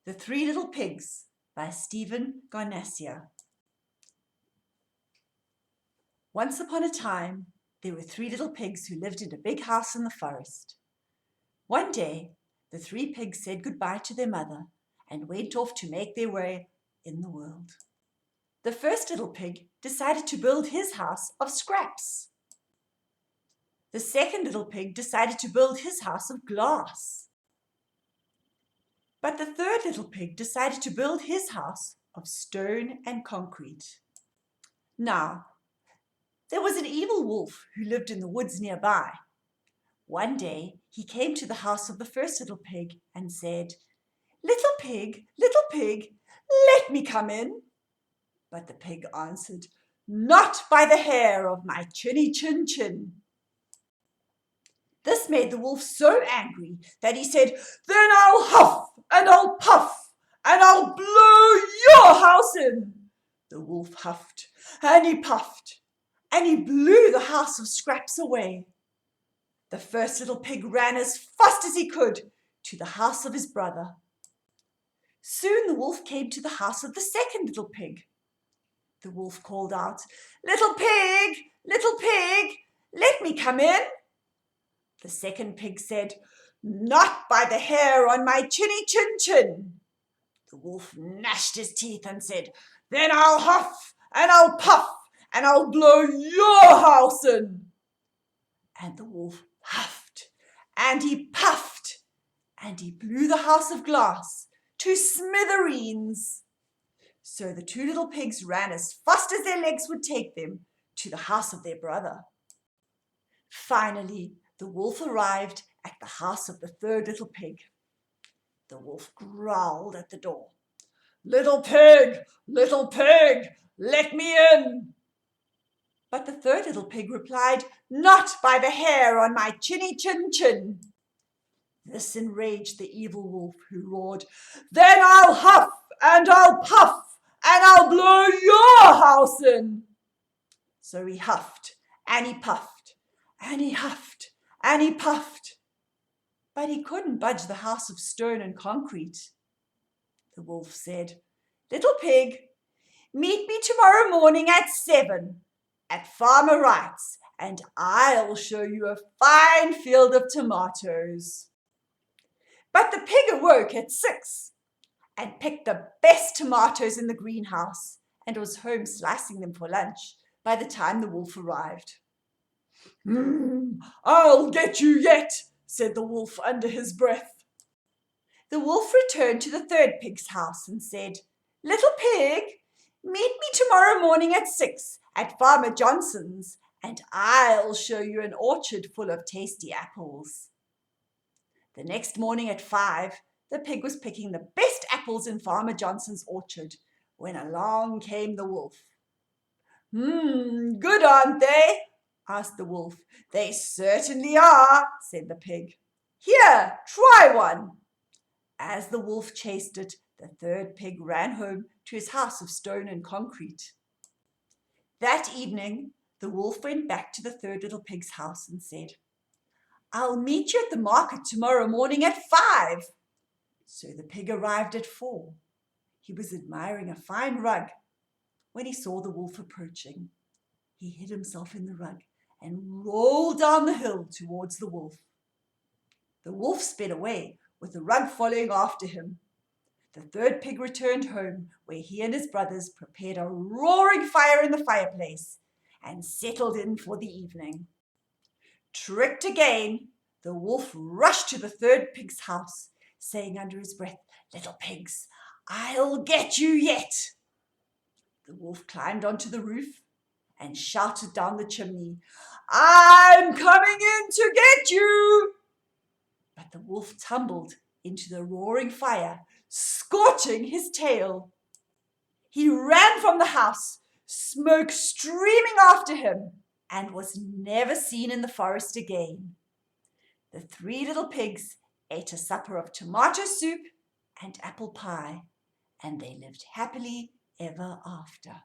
The Three Little Pigs by Stephen Garnasia. Once upon a time, there were three little pigs who lived in a big house in the forest. One day, the three pigs said goodbye to their mother and went off to make their way in the world. The first little pig decided to build his house of scraps. The second little pig decided to build his house of glass. But the third little pig decided to build his house of stone and concrete. Now, there was an evil wolf who lived in the woods nearby. One day, he came to the house of the first little pig and said, little pig, let me come in." But the pig answered, "Not by the hair of my chinny chin chin." This made the wolf so angry that he said, "Then I'll huff and I'll puff and I'll blow your house in." The wolf huffed and he puffed and he blew the house of scraps away. The first little pig ran as fast as he could to the house of his brother. Soon the wolf came to the house of the second little pig. The wolf called out, little pig, let me come in." The second pig said, "Not by the hair on my chinny chin chin." The wolf gnashed his teeth and said, "Then I'll huff and I'll puff and I'll blow your house in." And the wolf huffed and he puffed and he blew the house of glass to smithereens. So the two little pigs ran as fast as their legs would take them to the house of their brother. Finally, the wolf arrived at the house of the third little pig. The wolf growled at the door, little pig, let me in." But the third little pig replied, "Not by the hair on my chinny chin chin." This enraged the evil wolf, who roared, "Then I'll huff and I'll puff and I'll blow your house in." So he huffed and he puffed and he huffed and he puffed, but he couldn't budge the house of stone and concrete. The wolf said, "Little pig, meet me tomorrow morning at 7 at Farmer Wright's, and I'll show you a fine field of tomatoes." But the pig awoke at 6 and picked the best tomatoes in the greenhouse and was home slicing them for lunch by the time the wolf arrived. "I'll get you yet," said the wolf under his breath. The wolf returned to the third pig's house and said, "Little pig, meet me tomorrow morning at 6 at Farmer Johnson's, and I'll show you an orchard full of tasty apples." The next morning at 5, the pig was picking the best apples in Farmer Johnson's orchard when along came the wolf. "Good, aren't they?" asked the wolf. "They certainly are," said the pig. "Here, try one." As the wolf chased it, the third pig ran home to his house of stone and concrete. That evening, the wolf went back to the third little pig's house and said, "I'll meet you at the market tomorrow morning at 5. So the pig arrived at 4. He was admiring a fine rug when he saw the wolf approaching. He hid himself in the rug and rolled down the hill towards the wolf. The wolf sped away, with the rug following after him. The third pig returned home, where he and his brothers prepared a roaring fire in the fireplace and settled in for the evening. Tricked again, the wolf rushed to the third pig's house, saying under his breath, "Little pigs, I'll get you yet." The wolf climbed onto the roof and shouted down the chimney, "I'm coming in to get you." But the wolf tumbled into the roaring fire, scorching his tail. He ran from the house, smoke streaming after him, and was never seen in the forest again. The three little pigs ate a supper of tomato soup and apple pie, and they lived happily ever after.